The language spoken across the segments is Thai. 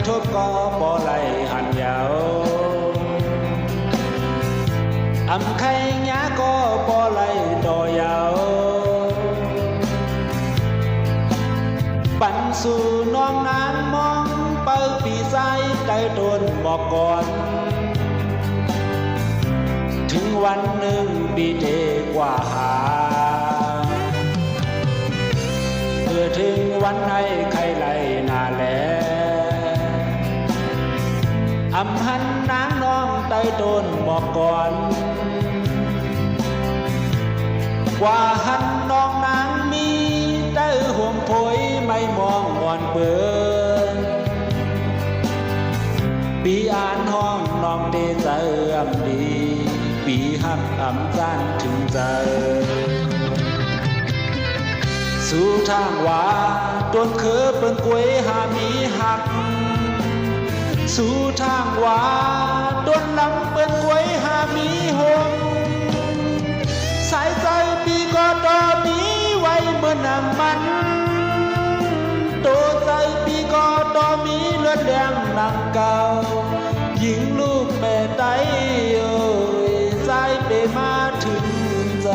ทบก็บ่ไหลหันยาวอำไข่ยาก็บ่ไหลต่อยาวปันสู่น้องนางมองเปิดปีใจใต้ต้นบอกก่อนถึงวันหนึ่งปีเทกว่าหาเพื่อถึงวันไหนใครไหลนาแลอำหันนางน้องใต้ต้นบอกก่อนกว่าหันน้องนางมีได้ห่วงโผยไม่มองอ่อนเปินปีอ่านห้องน้องได้เติมดีปีหักอำจานถึงเจอสู่ทางว่าต้นคือเปิ้นกวยหามีหักสู่ทางว่าต้นลำเปิ้นกวยหามีหงสายใจปีก็ต่อมีไว้เมื่อนำมันโตใจปีก็ต่อมีเลือดแดงนำเก่าหญิงลูกแม่ไตเอ้ยสายเปมาถึงใจ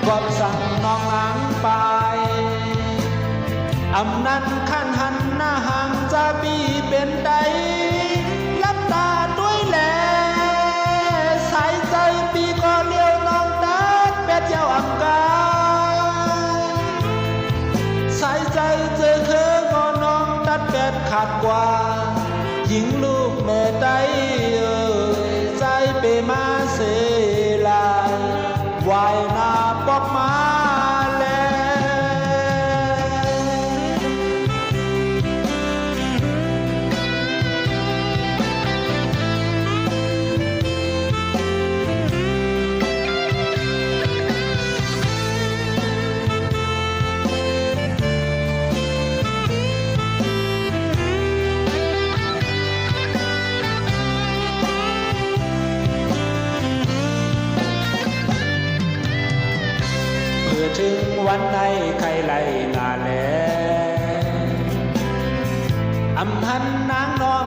กอบสั่งน้องนางไปอำนั้นขันหันหน้าห่างจะปีเป็นใดลับตาด้วยแลสายใจปีก็เลี้ยวน้องตัดเป็ดยาวอำกาสายใจเจอเธอก็น้องตัดเป็ดขาดกว่าหญิงลูกแม่ไตเอ้ยใจเปมาเสลายวายนาปอกมาถึงวันไหนใครไหลนาแลอำหันนางน้อง